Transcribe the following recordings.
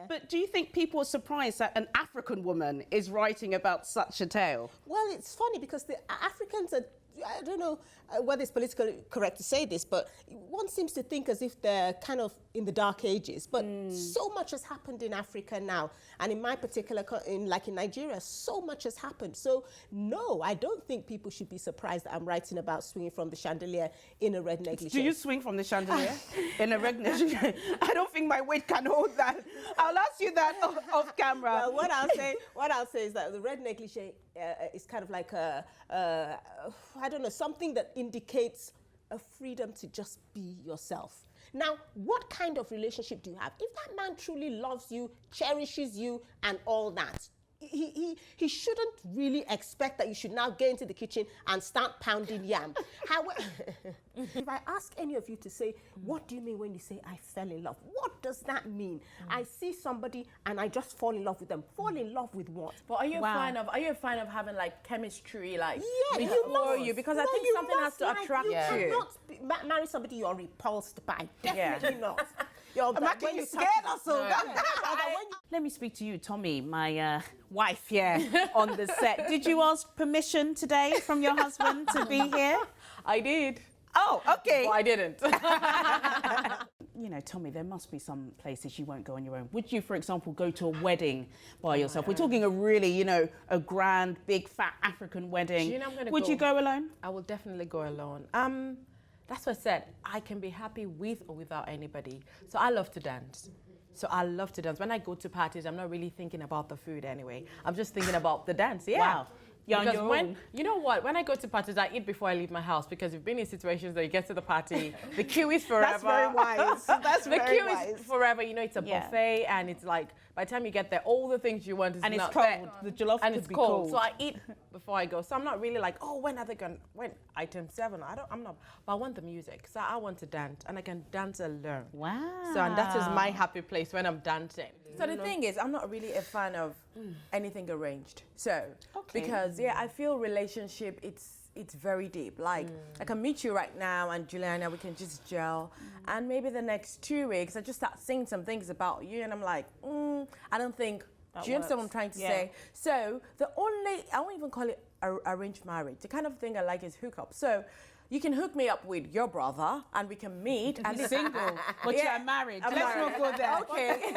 But do you think people are surprised that an African woman is writing about such a tale? Well, it's funny because the Africans are, I don't know whether it's politically correct to say this, but one seems to think as if they're kind of in the dark ages. But so much has happened in Africa now. And in my particular, like in Nigeria, so much has happened. So no, I don't think people should be surprised that I'm writing about swinging from the chandelier in a red negligee. Do you swing from the chandelier in a red negligee? I don't think my weight can hold that. I'll ask you that off camera. Well, what I'll say is that the red negligee is kind of like I don't know, something that indicates a freedom to just be yourself. Now, what kind of relationship do you have? If that man truly loves you, cherishes you, and all that, he shouldn't really expect that you should now get into the kitchen and start pounding yam. However, if I ask any of you to say, what do you mean when you say I fell in love? What does that mean? I see somebody and I just fall in love with them. Fall in love with what? But are you a fan of having like chemistry, like Yeah, before you? Because I think something has to attract you. Cannot marry somebody you're repulsed by. Definitely not. When you scared us all. Let me speak to you, Tommy, my wife here on the set. Did you ask permission today from your husband to be here? I did. Oh, okay. Well, I didn't. You know, Tommy, there must be some places you won't go on your own. Would you, for example, go to a wedding by yourself? We're talking a really, you know, a grand, big, fat African wedding. You know, Would you go alone? I will definitely go alone. That's what I said. I can be happy with or without anybody. So I love to dance. When I go to parties, I'm not really thinking about the food anyway. I'm just thinking about the dance. Yeah. Wow. Because you know what, when I go to parties, I eat before I leave my house because you've been in situations that you get to the party, the queue is forever. That's very wise. That's very The queue wise. is forever. You know, it's a buffet, and it's like by the time you get there, all the things you want is And it's not cold. there. The jollof and could it's be cold. cold. So I eat before I go. So I'm not really like, oh, when are they going? When item 7? I'm not. But I want the music. So I want to dance, and I can dance alone. Wow. So and that is my happy place when I'm dancing. So the thing is, I'm not really a fan of anything arranged. So because I feel relationship it's very deep. Like I can meet you right now and Juliana, we can just gel, and maybe the next 2 weeks I just start saying some things about you, and I'm like, I don't think. Do you understand what I'm trying to say? So I won't even call it arranged marriage. The kind of thing I like is hookup. So you can hook me up with your brother and we can meet. And You're single, but you're married. I'm Let's married. not go there. Okay.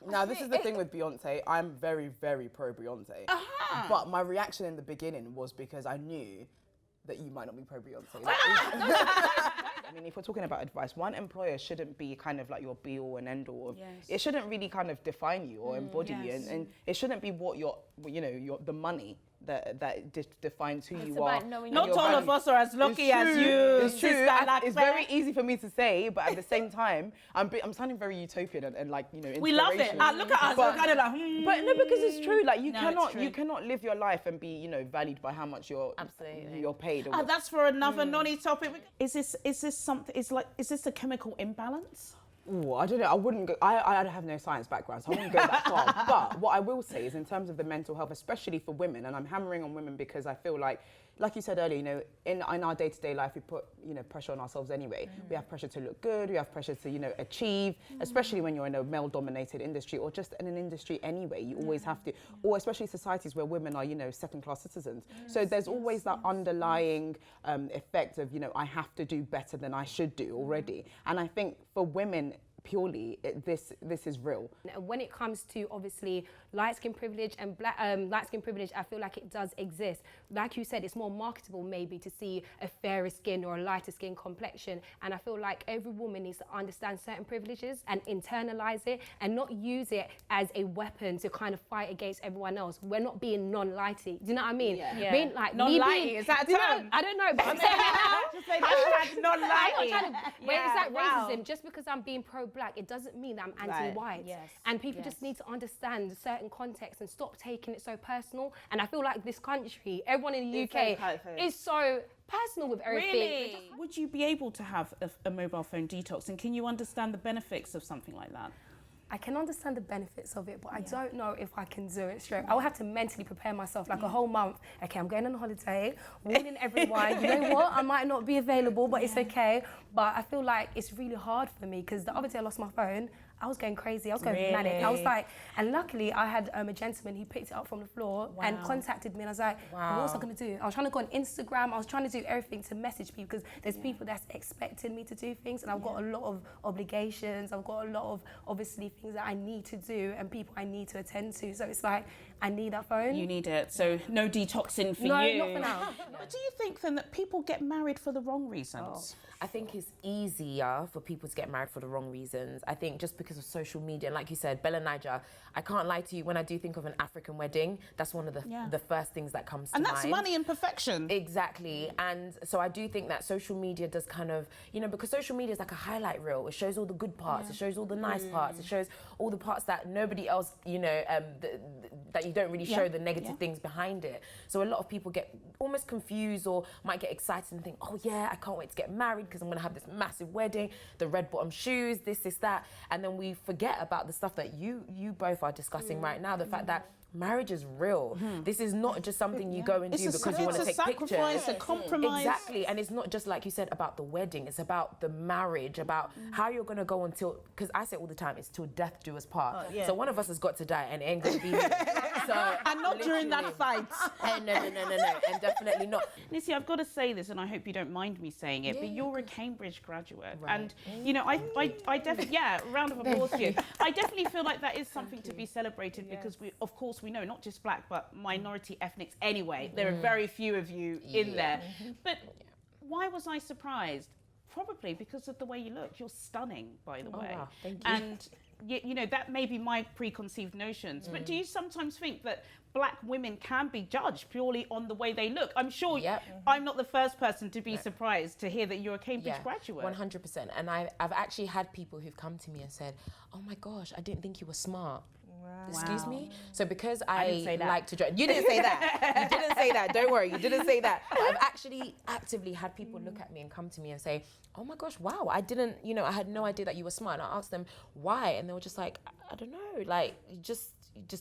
Now, this is the thing with Beyonce. I'm very, very pro Beyonce. But my reaction in the beginning was because I knew that you might not be pro Beyonce. I mean, if we're talking about advice, one employer shouldn't be kind of like your be all and end all. Yes. It shouldn't really kind of define you or embody you, and it shouldn't be what the money that defines who you are. Not all of us are as lucky as you. It's true. Sister Laclette. It's very easy for me to say, but at the same time, I'm sounding very utopian and like, you know, We love it. inspirational. Look at us. We're kind of like, But no, because it's true. Like it's true. you cannot live your life and be, you know, valued by how much you're paid. Or that's for another nonny topic. Is this something? Is this a chemical imbalance? Ooh, I don't know. I wouldn't go. I have no science background, so I wouldn't go that far. But what I will say is, in terms of the mental health, especially for women, and I'm hammering on women because I feel like you said earlier, you know, in our day-to-day life, we put, you know, pressure on ourselves anyway. We have pressure to look good. We have pressure to, you know, achieve, especially when you're in a male-dominated industry or just in an industry anyway. You always have to, or especially societies where women are, you know, second-class citizens. So there's always that underlying effect of, you know, I have to do better than I should do already. And I think for women, purely, this is real. When it comes to obviously light skin privilege and light skin privilege, I feel like it does exist. Like you said, it's more marketable maybe to see a fairer skin or a lighter skin complexion. And I feel like every woman needs to understand certain privileges and internalize it and not use it as a weapon to kind of fight against everyone else. We're not being non-lighty. Do you know what I mean? Yeah. Being like non-lighty, is that a term? I don't know, but I'm saying Just say hashtag non-lighty. But it's like racism. Just because I'm being pro-black, it doesn't mean that I'm anti-white. Yes. And people just need to understand certain contexts and stop taking it so personal. And I feel like this country, everyone in the UK is so personal with everything. Really? Would you be able to have a mobile phone detox? And can you understand the benefits of something like that? I can understand the benefits of it, but I don't know if I can do it straight. I will have to mentally prepare myself like a whole month. Okay, I'm going on holiday, warning everyone, you know what, I might not be available, but it's okay. But I feel like it's really hard for me because the other day I lost my phone. I was going crazy. I was going manic. I was like, and luckily I had a gentleman who picked it up from the floor and contacted me, and I was like, what was I going to do? I was trying to go on Instagram. I was trying to do everything to message people, because there's people that's expecting me to do things, and I've got a lot of obligations. I've got a lot of, obviously, things that I need to do and people I need to attend to. So it's like, I need that phone. You need it. So no detoxing for No, you. not for now. But do you think then that people get married for the wrong reasons? I think it's easier for people to get married for the wrong reasons. I think just because of social media, and like you said, Bella Niger, I can't lie to you, when I do think of an African wedding, that's one of the first things that comes to mind. And that's money and perfection. Exactly. And so I do think that social media does kind of, you know, because social media is like a highlight reel. It shows all the good parts, it shows all the nice parts, it shows all the parts that nobody else, you know, that you don't really show the negative things behind it. So a lot of people get almost confused or might get excited and think, oh yeah, I can't wait to get married because I'm going to have this massive wedding, the red bottom shoes, this, that. And then we forget about the stuff that you both are discussing right now, the fact that marriage is real. This is not just something you go and do because you want to take pictures. It's a sacrifice, a compromise. Exactly, and it's not just like you said about the wedding, it's about the marriage, about how you're going to go until, because I say all the time, it's till death do us part. So one of us has got to die and it ain't going to be me. So, and not during that fight. No, and definitely not. Nissi, I've got to say this, and I hope you don't mind me saying it, but you're a Cambridge graduate. And, you know, I definitely, round of applause for you. I definitely feel like that is something to be celebrated because we, of course, we know not just black, but minority ethnics anyway. There are very few of you in there. But why was I surprised? Probably because of the way you look. You're stunning, by the way. Wow, thank you. And, you know, that may be my preconceived notions. But do you sometimes think that black women can be judged purely on the way they look? I'm sure I'm not the first person to be surprised to hear that you're a Cambridge graduate. 100%. And I've actually had people who've come to me and said, oh my gosh, I didn't think you were smart. Excuse me? So because I didn't say that. like to drive. You didn't say that. You didn't say that. Don't worry. You didn't say that. But I've actually actively had people look at me and come to me and say, oh my gosh, wow, I didn't, you know, I had no idea that you were smart. And I asked them why. And they were just like, I don't know, like, you just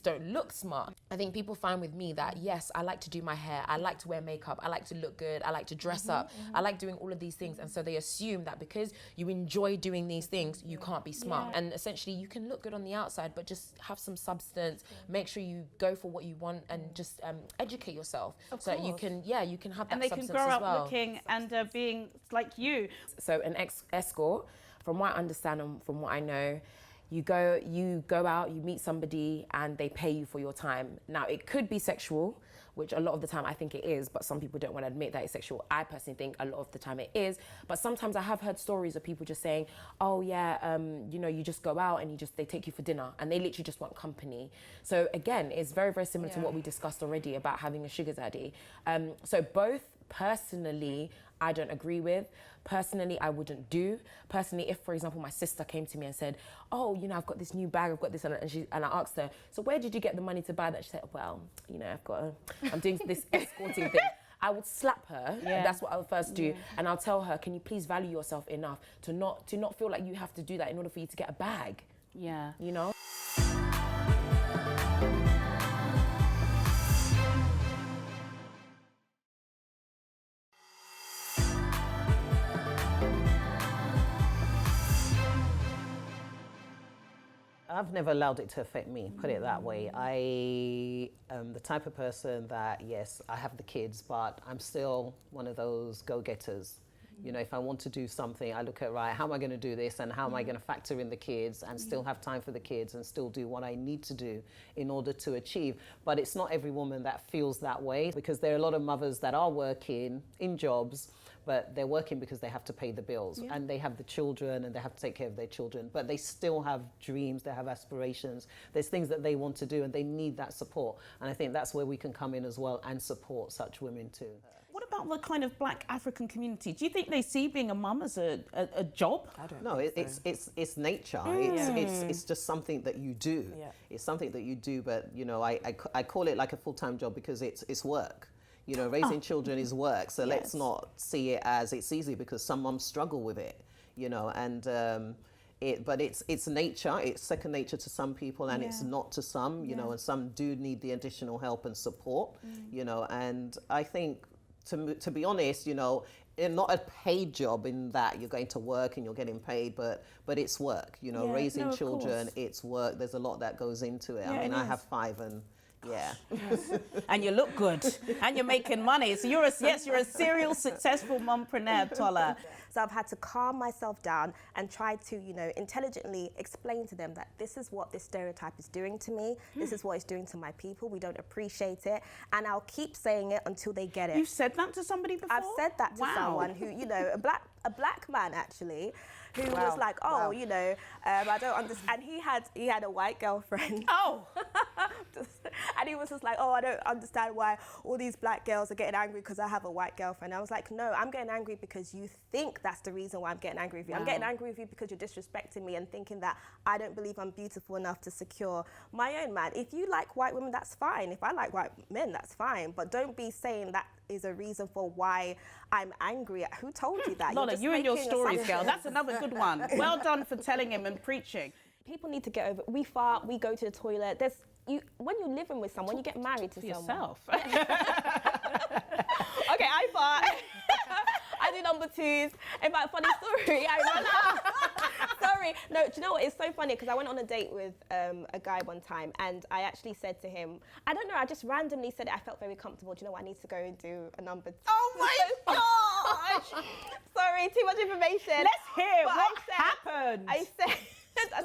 don't look smart. I think people find with me that, yes, I like to do my hair, I like to wear makeup, I like to look good, I like to dress up, I like doing all of these things. And so they assume that because you enjoy doing these things, you can't be smart. And essentially you can look good on the outside, but just have some substance, make sure you go for what you want and just educate yourself so that you can, you can have that and they substance can grow as up well. looking and being like you. So an escort, from what I understand and from what I know, you go out, you meet somebody and they pay you for your time. Now, it could be sexual, which a lot of the time I think it is, but some people don't want to admit that it's sexual. I personally think a lot of the time it is, but sometimes I have heard stories of people just saying, oh yeah, you know, you just go out and they take you for dinner and they literally just want company. So again, it's very, very similar to what we discussed already about having a sugar daddy. So both personally, I don't agree with. Personally, I wouldn't do. Personally, if, for example, my sister came to me and said, oh, you know, I've got this new bag, I've got this, and I asked her, so where did you get the money to buy that? She said, well, you know, I'm doing this escorting thing. I would slap her. That's what I would first do. And I'll tell her, can you please value yourself enough to not feel like you have to do that in order for you to get a bag? Yeah. You know? I've never allowed it to affect me, put it that way. I am the type of person that, yes, I have the kids, but I'm still one of those go-getters. You know, if I want to do something, I look at, right, how am I going to do this and how am I going to factor in the kids and still have time for the kids and still do what I need to do in order to achieve. But it's not every woman that feels that way, because there are a lot of mothers that are working in jobs, but they're working because they have to pay the bills and they have the children and they have to take care of their children, but they still have dreams, they have aspirations, there's things that they want to do and they need that support. And I think that's where we can come in as well and support such women too. What about the kind of black African community? Do you think they see being a mum as a job? I don't know. It's nature. It's just something that you do. It's something that you do, but you know, I call it like a full-time job because it's work. You know, raising children is work, so let's not see it as it's easy, because some mums struggle with it, you know, and but it's nature, it's second nature to some people and it's not to some, you know, and some do need the additional help and support, you know, and I think to be honest, you know, not a paid job in that you're going to work and you're getting paid, but it's work. You know, raising children, it's work. There's a lot that goes into it. I mean, I have 5 and. Yeah. And you look good, and you're making money. So you're a serial successful mompreneur, Tola. So I've had to calm myself down and try to, you know, intelligently explain to them that this is what this stereotype is doing to me. This is what it's doing to my people. We don't appreciate it. And I'll keep saying it until they get it. You've said that to somebody before? I've said that to someone who, you know, a black man actually, who was like, oh, you know, I don't understand. And he had a white girlfriend. Oh. And he was just like, oh, I don't understand why all these black girls are getting angry because I have a white girlfriend. I was like, no, I'm getting angry because you think that's the reason why I'm getting angry with you. I'm getting angry with you because you're disrespecting me and thinking that I don't believe I'm beautiful enough to secure my own man. If you like white women, that's fine. If I like white men, that's fine. But don't be saying that is a reason for why I'm angry. Who told you that? Lola, you and your stories, girl. That's another good one. Well done for telling him and preaching. People need to get over it. We fart, we go to the toilet. When you're living with someone, you get married to someone. Yourself. Okay, I fart. I do number 2s. In fact, funny story, I run out. Sorry. No, do you know what? It's so funny because I went on a date with a guy one time and I actually said to him, I don't know, I just randomly said it. I felt very comfortable. Do you know what? I need to go and do a number 2. Oh my gosh! Sorry, too much information. Let's hear But what happened. I said,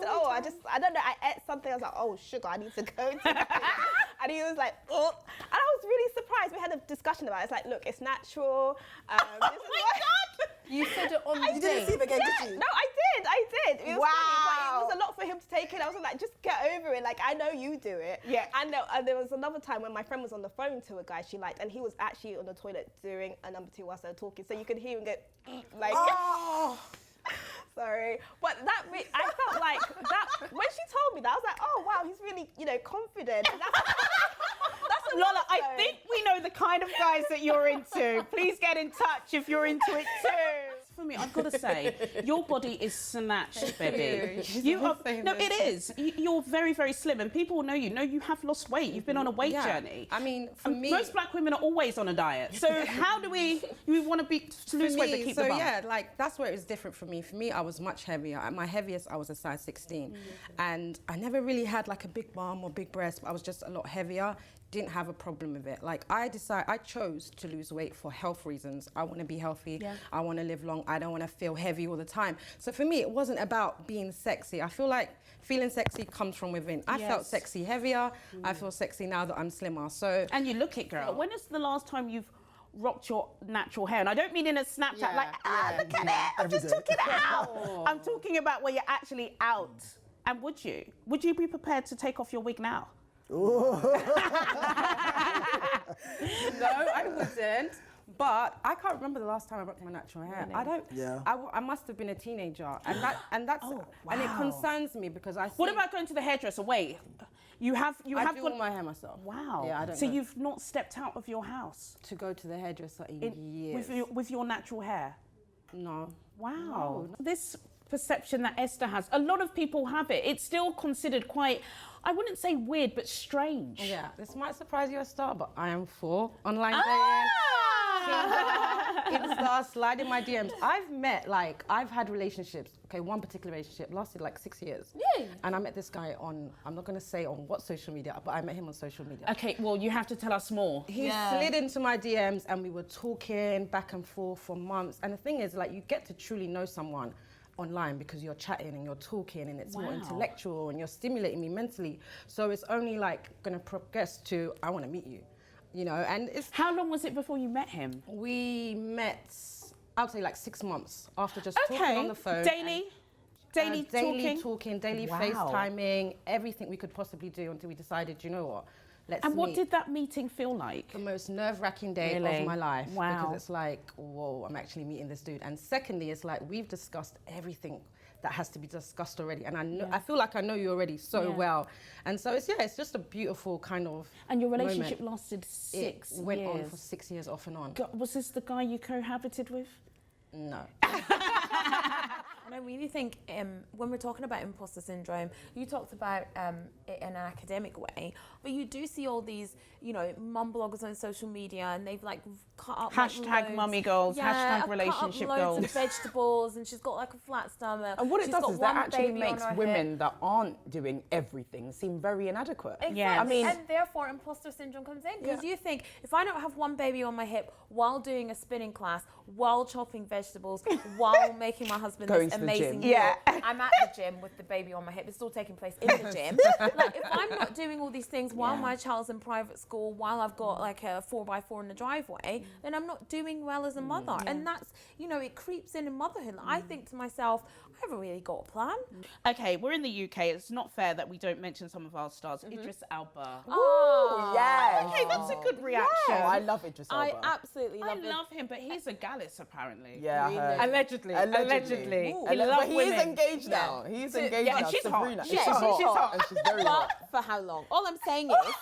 oh, I don't know, I ate something. I was like, oh, sugar, I need to go to that. And he was like, oh. And I was really surprised. We had a discussion about it. It's like, look, it's natural. This is God! You said it on the You didn't see him again, did you? No, I did. It was funny, but it was a lot for him to take in. I was like, just get over it. Like, I know you do it. Yeah. And there was another time when my friend was on the phone to a guy she liked, and he was actually on the toilet doing a number 2 whilst they were talking. So you could hear him go, like... Oh. Sorry, but I felt like that when she told me that, I was like, oh wow, he's really, you know, confident. And that's Lola, I think we know the kind of guys that you're into. Please get in touch if you're into it too. For me, I've got to say, your body is snatched, baby. You are, no, it is. You're very, very slim, and people know you. No, you have lost weight. You've been on a weight journey. I mean, for me, most black women are always on a diet. So how do we want to lose weight but keep the bump? So yeah, like that's where it's different for me. For me, I was much heavier. At my heaviest, I was a size 16, and I never really had like a big bum or big breast. But I was just a lot heavier. Didn't have a problem with it. Like I chose to lose weight for health reasons. I want to be healthy. Yeah. I want to live long. I don't want to feel heavy all the time. So for me, it wasn't about being sexy. I feel like feeling sexy comes from within. I felt sexy heavier. I feel sexy now that I'm slimmer. So and you look it, girl. When is the last time you've rocked your natural hair? And I don't mean in a Snapchat look at it, I just took it out. I'm talking about where you're actually out. And would you be prepared to take off your wig now? No, I wouldn't. But I can't remember the last time I rocked my natural hair. Really? I don't. Yeah. I must have been a teenager, and that's and it concerns me because I. What about going to the hairdresser? Wait, I do all my hair myself. Wow. Yeah, I don't. So you've not stepped out of your house to go to the hairdresser in years with your natural hair? No. Wow. No. This perception that Esther has, a lot of people have it. It's still considered quite, I wouldn't say weird, but strange. Yeah, this might surprise you, Esther, but I am for online dating. Insta, slide in my DMs. I've had relationships. Okay, one particular relationship lasted like 6 years. Yeah. And I met this guy on, I'm not going to say on what social media, but I met him on social media. Okay, well, you have to tell us more. He slid into my DMs and we were talking back and forth for months. And the thing is, like, you get to truly know someone online because you're chatting and you're talking and it's more intellectual and you're stimulating me mentally. So it's only like going to progress to, I want to meet you. You know, and it's... How long was it before you met him? We met, I would say like 6 months after just talking on the phone. Daily talking, daily FaceTiming, everything we could possibly do until we decided, you know what, let's meet. What did that meeting feel like? The most nerve-wracking day of my life. Wow. Because it's like, whoa, I'm actually meeting this dude. And secondly, it's like, we've discussed everything that has to be discussed already, and I know, I feel like I know you already so well, and so it's just a beautiful kind of. And your relationship lasted 6 years. It went on for 6 years off and on. Was this the guy you cohabited with? No. And I really think when we're talking about imposter syndrome, you talked about it in an academic way, but you do see all these, you know, mum bloggers on social media, and they've like cut up Hashtag mummy goals, hashtag relationship cut up loads goals. of vegetables, and she's got like a flat stomach. And what it She's does got is that one actually baby on makes her women hip. that aren't doing everything seem very inadequate. Exactly. Yes. I mean, and therefore imposter syndrome comes in, because you think, if I don't have one baby on my hip while doing a spinning class, while chopping vegetables, while making my husband Going this to the amazing gym. meal, Yeah. I'm at the gym with the baby on my hip. It's all taking place in the gym. Like, if I'm not doing all these things while my child's in private school, while I've got like a 4x4 in the driveway, then I'm not doing well as a mother. And that's, you know, it creeps in motherhood. I think to myself, I haven't really got a plan. Okay, we're in the UK. It's not fair that we don't mention some of our stars. Idris Elba. Oh, yes. Okay, that's a good reaction. Oh, I love Idris I Elba. absolutely I love it. love him, but he's a gallus apparently. Yeah, I heard. Allegedly. Allegedly. Ooh. He But loves he's women. engaged now. He's engaged yeah, now. she's hot. Sabrina. She's She's hot. She's hot. And she's very hot. But for how long? All I'm saying is,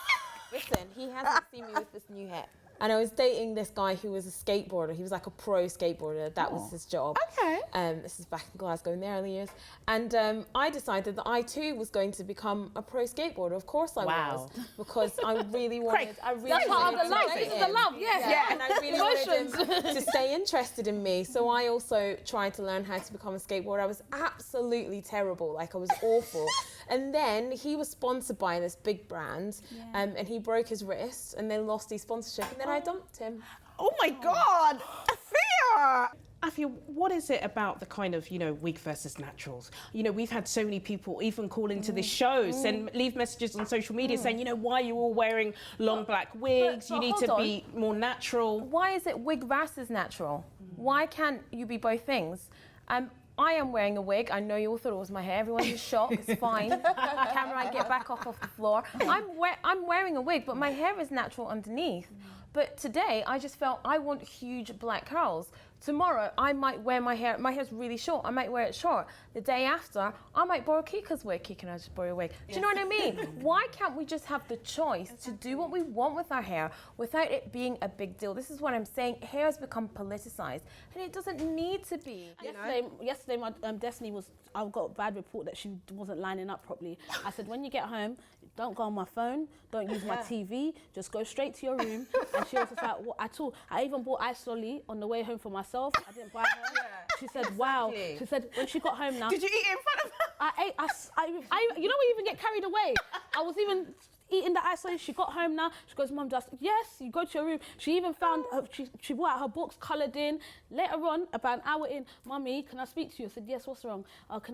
listen, he hasn't seen me with this new hair. And I was dating this guy who was a skateboarder. He was like a pro skateboarder. That was his job. Okay. This is back in Glasgow in the early years. And I decided that I too was going to become a pro skateboarder. Of course I was. Because I really wanted... That's part of the love. This is the love, yes. Yeah, and I really wanted him to stay interested in me. So I also tried to learn how to become a skateboarder. I was absolutely terrible. Like, I was awful. And then he was sponsored by this big brand, and he broke his wrist and then lost his sponsorship, and then I dumped him. Oh my God, Afia! Afia, what is it about the kind of, you know, wig versus naturals? You know, we've had so many people even call into this show, leave messages on social media saying, you know, why are you all wearing long black wigs? but You need hold to on. be more natural. Why is it wig versus natural? Why can't you be both things? I am wearing a wig. I know you all thought it was my hair. Everyone's in shock. It's fine. Cameron, get back off the floor. I'm wearing a wig, but my hair is natural underneath. But today, I just felt I want huge black curls. Tomorrow, I might wear my hair's really short. I might wear it short. The day after, I might borrow Kika's wig. Kika and I just borrow a wig. Do you know what I mean? Why can't we just have the choice to do what we want with our hair without it being a big deal? This is what I'm saying. Hair has become politicized, and it doesn't need to be. Yesterday, my Destiny was. I got a bad report that she wasn't lining up properly. I said, when you get home, don't go on my phone, don't use my TV, just go straight to your room. And she was just like, what at all? I even bought Ice Lolly on the way home for myself. I didn't buy her. She said, wow. She said, when she got home now. Did you eat it in front of her? I ate, you know, we even get carried away. I was even eating the ice cream. She got home now. She goes, Mum, just, yes, you go to your room. She even found, she brought out her books, coloured in. Later on, about an hour in, Mummy, can I speak to you? I said, yes, what's wrong?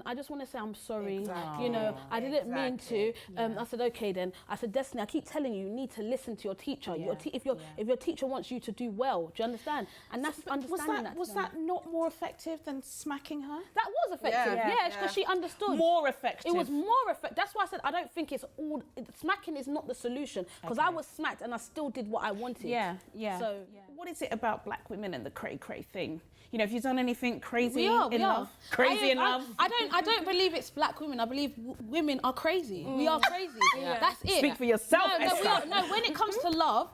I just want to say I'm sorry. You know, I didn't mean to. I said, okay then. I said, Destiny, I keep telling you, you need to listen to your teacher. If your teacher wants you to do well, do you understand? And that's understanding that. Was that not more effective than smacking her? That was effective, yes, because she understood. More effective. It was more effective. That's why I said I don't think it's all. Smacking is not the solution, because I was smacked and I still did what I wanted. So what is it about black women and the cray thing? You know, have you done anything crazy we are. love? Crazy in love? I don't believe it's black women. I believe women are crazy. We are crazy. That's it. Speak for yourself, Esther. No, when it comes to love,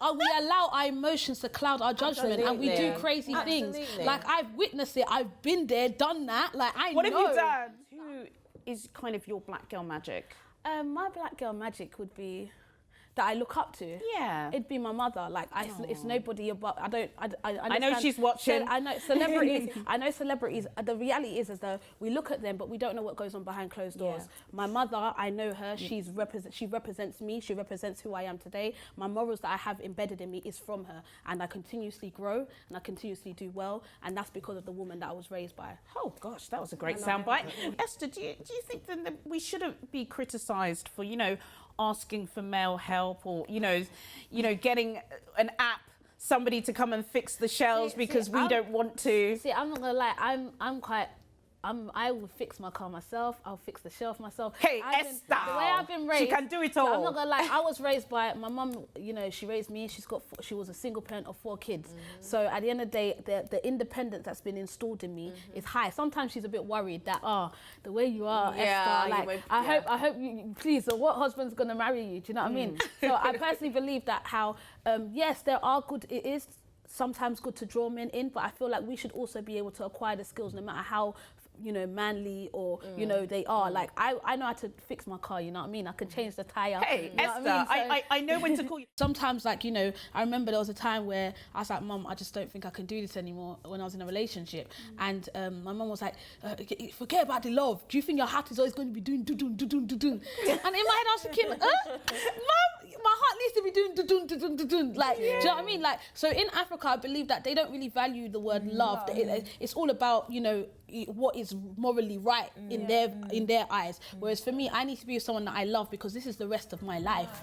we allow our emotions to cloud our judgment, and we do crazy things. Like, I've witnessed it. I've been there, done that. Like, I know. What have you done? Who is kind of your black girl magic? My black girl magic would be that I look up to. Yeah. It'd be my mother. Like, it's nobody above. I know she's watching. I know celebrities. I know celebrities. The reality is though we look at them, but we don't know what goes on behind closed doors. My mother, I know her. She represents me. She represents who I am today. My morals that I have embedded in me is from her, and I continuously grow and I continuously do well, and that's because of the woman that I was raised by. Oh gosh, that was a great soundbite. Esther, do you think then that we shouldn't be criticised for, you know, asking for male help, or you know, getting an app, somebody to come and fix the shelves because we don't want to? See, I'm not gonna lie. I will fix my car myself. I'll fix the shelf myself. Hey, Esther! The way I've been raised, she can do it all. I'm not gonna lie. I was raised by my mum. You know, she raised me. She was a single parent of 4 kids. So at the end of the day, the independence that's been installed in me is high. Sometimes she's a bit worried that the way you are, Esther. Like, I hope you please. So what husband's gonna marry you? Do you know what I mean? So I personally believe that yes, there are good. It is sometimes good to draw men in, but I feel like we should also be able to acquire the skills, no matter how you know, manly or, you know, they are. Like, I know how to fix my car, you know what I mean? I can change the tyre. Hey, you know Esther, what I mean? So I know when to call you. sometimes, like, you know, I remember there was a time where I was like, Mum, I just don't think I can do this anymore when I was in a relationship. And my mum was like, forget about the love. Do you think your heart is always going to be doing do-do, do-do, do-do? And in my head I was thinking, Mum, my heart needs to be doing do-do, do-do, do-do. Like, do you know what I mean? Like, so in Africa, I believe that they don't really value the word love. It's all about, you know, what is morally right in their eyes. Whereas for me, I need to be with someone that I love because this is the rest of my life.